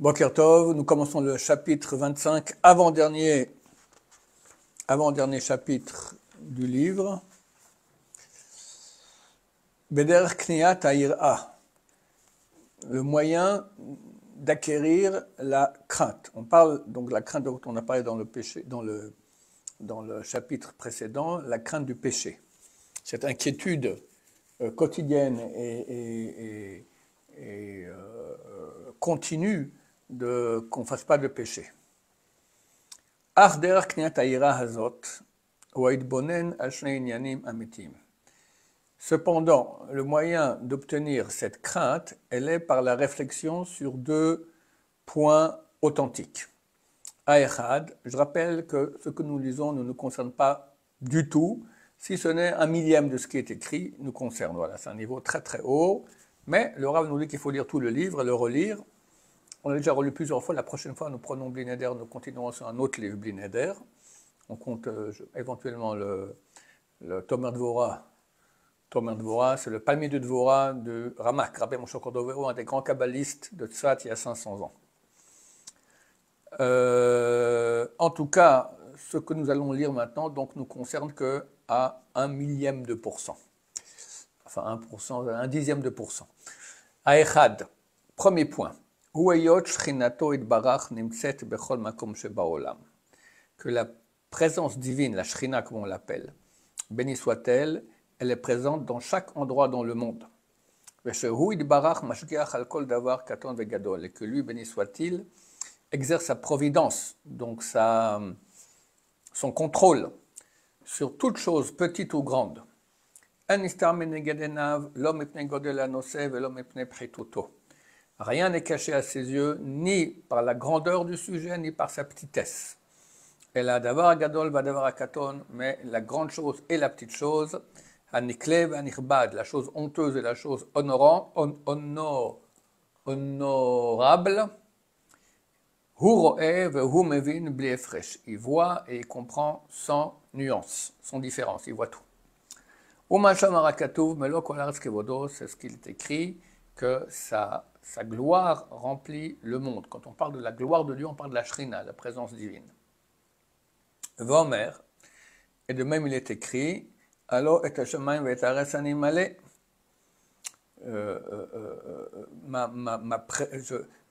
Boker Tov, nous commençons le chapitre 25, avant-dernier chapitre du livre. Beder Kniat Ha'ira, le moyen d'acquérir la crainte. On parle donc de la crainte dont on a parlé dans le péché, dans le chapitre précédent, la crainte du péché. Cette inquiétude quotidienne et continue qu'on ne fasse pas de péché. Cependant, le moyen d'obtenir cette crainte, elle est par la réflexion sur deux points authentiques. Aechad, je rappelle que ce que nous lisons ne nous concerne pas du tout, si ce n'est un millième de ce qui est écrit, nous concerne. Voilà, c'est un niveau très très haut, mais le Rav nous dit qu'il faut lire tout le livre, le relire. On l'a déjà relu plusieurs fois, la prochaine fois nous prenons Bli Neder, nous continuerons sur un autre livre Bli Neder. On compte éventuellement le Tomer Dvorah. Tomer Dvorah, c'est le palmier de Dvorah de Ramak, Rabbi Moshe Cordovero, un des grands kabbalistes de Tzfat il y a 500 ans. En tout cas, ce que nous allons lire maintenant donc, nous concerne qu'à 1 millième de pourcent. Enfin 1%, 1 dixième de pourcent. Aechad, premier point. Que la présence divine, la Shrina comme on l'appelle, béni soit-elle, elle est présente dans chaque endroit dans le monde. Et que lui, béni soit-il, exerce sa providence, donc son contrôle sur toute chose, petite ou grande. Rien n'est caché à ses yeux, ni par la grandeur du sujet, ni par sa petitesse. Et la davar gadol va davar katon, mais la grande chose et la petite chose, hanikle va nirbad, la chose honteuse et la chose honorable, il voit et il comprend sans nuance, sans différence, il voit tout. C'est ce qu'il est écrit, que sa gloire remplit le monde. Quand on parle de la gloire de Dieu, on parle de la Shrina, la présence divine. Vomer, et de même il est écrit, Allo et Hashemayim et Haaretz ani malé.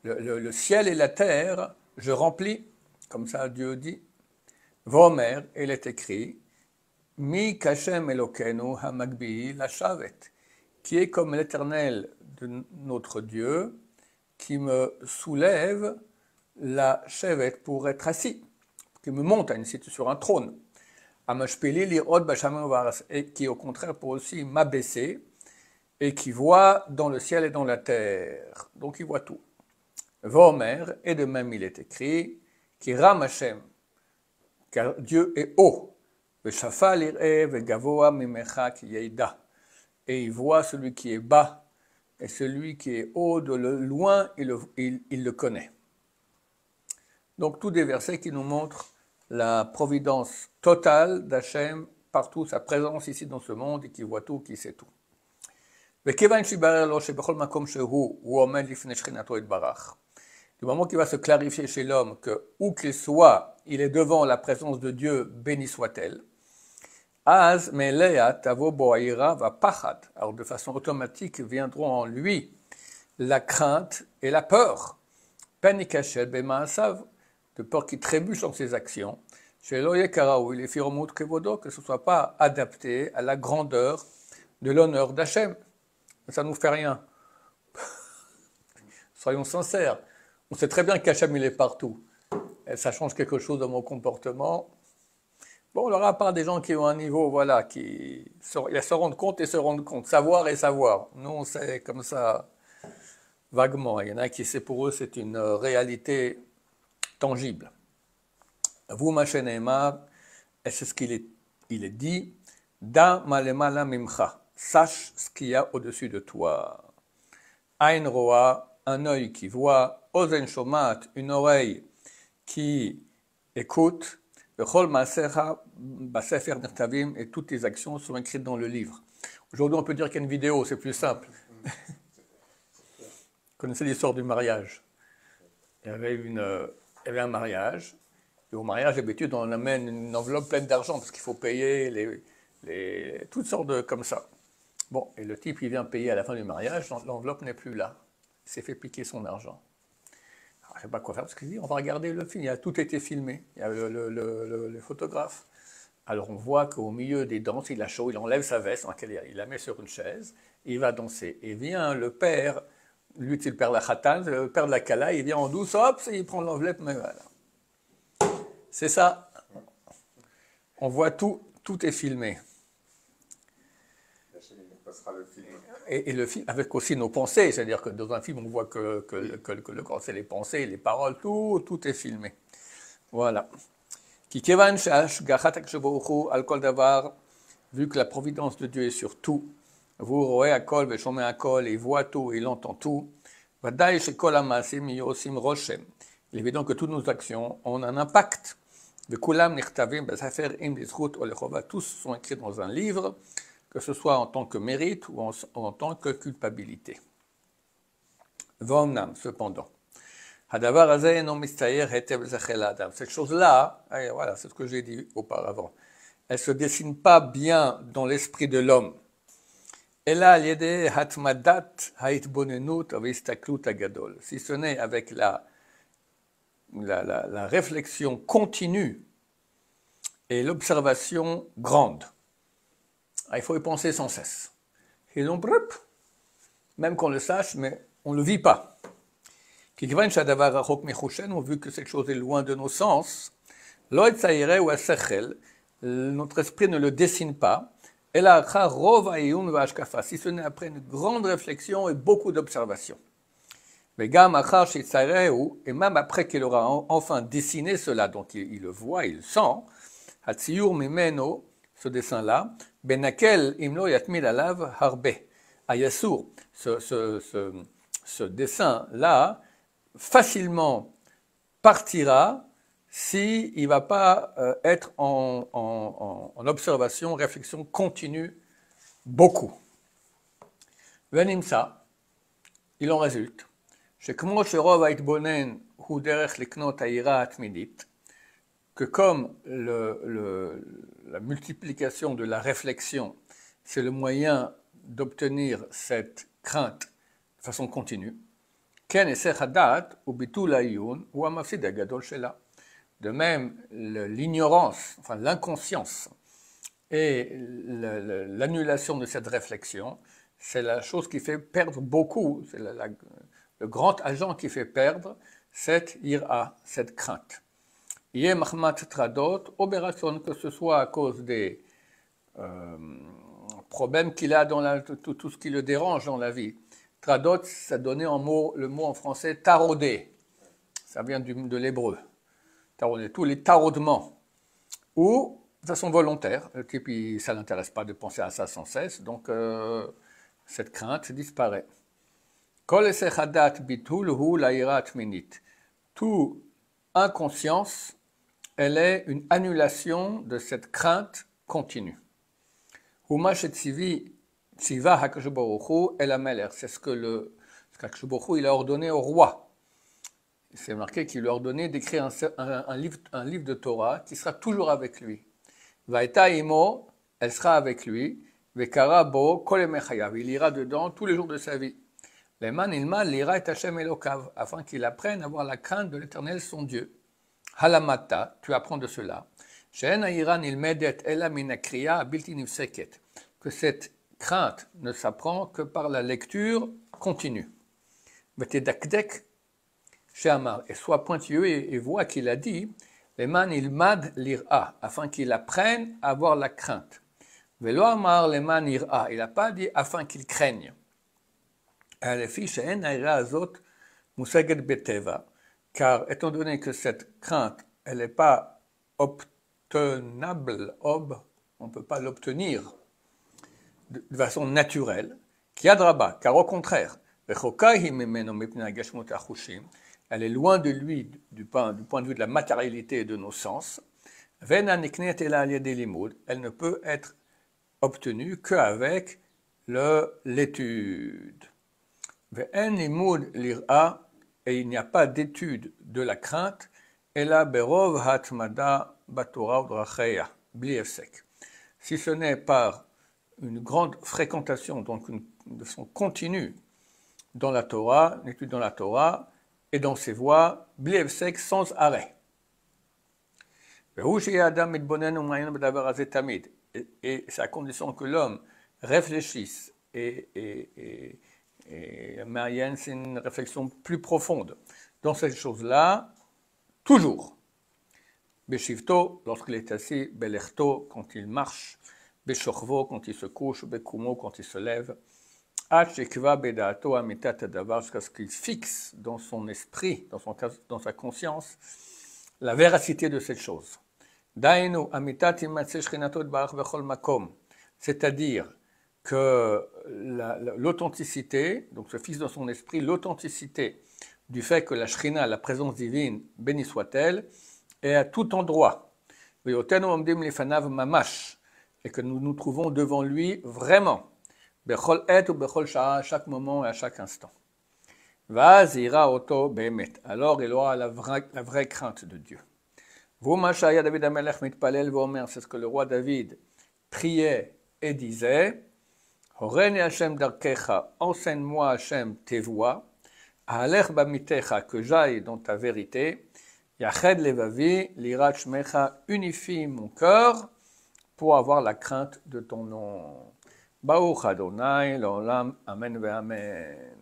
Le ciel et la terre, je remplis, comme ça Dieu dit. Vomer, il est écrit, Mi kashem Elokenu hamagbi la shavet, qui est comme l'Éternel de notre Dieu, qui me soulève la chevet pour être assis, qui me monte sur un trône. Amashpeli lirod bashamim varas, et qui au contraire pour aussi m'abaisser, et qui voit dans le ciel et dans la terre. Donc il voit tout. Vomer, et de même il est écrit, qui ram Hashem, car Dieu est haut. Et il voit celui qui est bas, et celui qui est haut de loin, il le connaît. Donc tous des versets qui nous montrent la providence totale d'Hachem partout, sa présence ici dans ce monde, et qui voit tout, qui sait tout. Du moment qu'il va se clarifier chez l'homme que, où qu'il soit, il est devant la présence de Dieu, béni soit-elle, alors de façon automatique viendront en lui la crainte et la peur, de peur qui trébuche dans ses actions, que ce ne soit pas adapté à la grandeur de l'honneur d'Hachem. Ça ne nous fait rien. Soyons sincères. On sait très bien qu'Hachem il est partout. Et ça change quelque chose dans mon comportement. Bon, alors à part des gens qui ont un niveau, voilà, ils se rendent compte et se rendent compte, savoir et savoir. Nous, on sait comme ça, vaguement. Il y en a qui, c'est pour eux, c'est une réalité tangible. Vous, Machénéma, et c'est ce qu'il est dit, Da malemala mimcha, sache ce qu'il y a au-dessus de toi. Ain roa, un œil qui voit, Ozen shomat, une oreille qui écoute, et toutes tes actions sont écrites dans le livre. Aujourd'hui, on peut dire qu'il y a une vidéo, c'est plus simple. Vous connaissez l'histoire du mariage. il y avait un mariage. Et au mariage, d'habitude, on amène une enveloppe pleine d'argent parce qu'il faut payer toutes sortes de comme ça. Bon, et le type, il vient payer à la fin du mariage, l'enveloppe n'est plus là. Il s'est fait piquer son argent. Alors, je ne sais pas quoi faire parce qu'il dit, on va regarder le film. Il a tout été filmé. Il y a le photographe. Alors on voit qu'au milieu des danses, il a chaud, il enlève sa veste, il la met sur une chaise, et il va danser. Et vient le père, lui c'est le père de la Khatan, le père de la Kala, il vient en douce, hop, il prend l'enveloppe, mais voilà. C'est ça. On voit tout est filmé. Et le film, avec aussi nos pensées, c'est-à-dire que dans un film, on voit que le corps, c'est les pensées, les paroles, tout est filmé. Voilà. Vu que la providence de Dieu est sur tout, vous royez à kol, veshomé à kol, il voit tout, il entend tout. Il est évident que toutes nos actions ont un impact. Tous sont écrits dans un livre, que ce soit en tant que mérite ou en tant que culpabilité. Cependant, cette chose-là, voilà, c'est ce que j'ai dit auparavant, elle ne se dessine pas bien dans l'esprit de l'homme. Si ce n'est avec la réflexion continue et l'observation grande. Il faut y penser sans cesse. Et donc, même qu'on le sache, mais on ne le vit pas. Vu que cette chose est loin de nos sens, notre esprit ne le dessine pas, si ce n'est après une grande réflexion et beaucoup d'observation. Et même après qu'il aura enfin dessiné cela, donc il le voit, il le sent, ce dessin-là, ce dessin-là, facilement partira s'il ne va pas être en observation, réflexion continue, beaucoup. Venimsa, il en résulte que comme la multiplication de la réflexion, c'est le moyen d'obtenir cette crainte de façon continue, de même, l'ignorance, enfin l'inconscience et l'annulation de cette réflexion, c'est la chose qui fait perdre beaucoup, c'est le grand agent qui fait perdre cette ira, cette crainte. Que ce soit à cause des problèmes qu'il a dans tout ce qui le dérange dans la vie. Tradot, ça donnait le mot en français tarauder. Ça vient de l'hébreu. Tarauder, tous les taraudements. Ou de façon volontaire. Le type, ça ne l'intéresse pas de penser à ça sans cesse. Donc, cette crainte disparaît. Tout inconscience, elle est une annulation de cette crainte continue. C'est ce que Akadosh Baruch Hu, il a ordonné au roi. C'est marqué qu'il lui a ordonné d'écrire un livre de Torah qui sera toujours avec lui. Vaïta imo, elle sera avec lui. Vekara bo kol yemei chayav, il ira dedans tous les jours de sa vie. Leman ilma lira et Hashem Elokav, afin qu'il apprenne à avoir la crainte de l'Éternel son Dieu. Halamata, tu apprends de cela. She'en ha'ira nilmedet ela min hakriya habilti nifseket, que cette crainte ne s'apprend que par la lecture continue. V'tedakdek she'amar, et sois pointilleux et vois qu'il a dit, leman ilmad lira, afin qu'il apprenne à avoir la crainte. Velo amar leman ira, il n'a pas dit afin qu'il craigne. Car étant donné que cette crainte, elle n'est pas obtenable, on ne peut pas l'obtenir de façon naturelle, car au contraire, elle est loin de lui du point de vue de la matérialité et de nos sens, elle ne peut être obtenue qu'avec l'étude. Ve'en limud lir'a et il n'y a pas d'étude de la crainte, Ela berov hatmada batora udracheya, bli hefsek. Si ce n'est par une grande fréquentation, donc une leçon continue dans la Torah, une étude dans la Torah et dans ses voies, bli hefsek, sans arrêt. Et c'est à condition que l'homme réfléchisse et Marianne, c'est une réflexion plus profonde dans cette chose-là, toujours. Beshivto, lorsqu'il est assis, Belerto, quand il marche, Beshorvo, quand il se couche, Bekumo, quand il se lève, Achekva Bedato Amitat Adavar, jusqu'à ce qu'il fixe dans son esprit, dans sa conscience, la véracité de cette chose. Dainu Amitat Imatse Shchinato Barach Bechol Makom, c'est-à-dire que l'authenticité, donc se fixe dans son esprit l'authenticité du fait que la Shrina, la présence divine, bénie soit-elle, est à tout endroit. Et que nous nous trouvons devant lui vraiment, bechol et ou bechol sha'a, à chaque moment et à chaque instant. Vaz ira oto behemet, alors il aura la vraie crainte de Dieu. V'umashaya David Amelech mitpalel v'omer, c'est ce que le roi David priait et disait. Horeni Hashem darkecha, enseigne-moi Hashem tes voies, Ahalech bamitecha, que j'aille dans ta vérité, Yached levavi, lirat shmecha, unifie mon cœur pour avoir la crainte de ton nom. Baruch Adonai, l'olam, amen ve amen.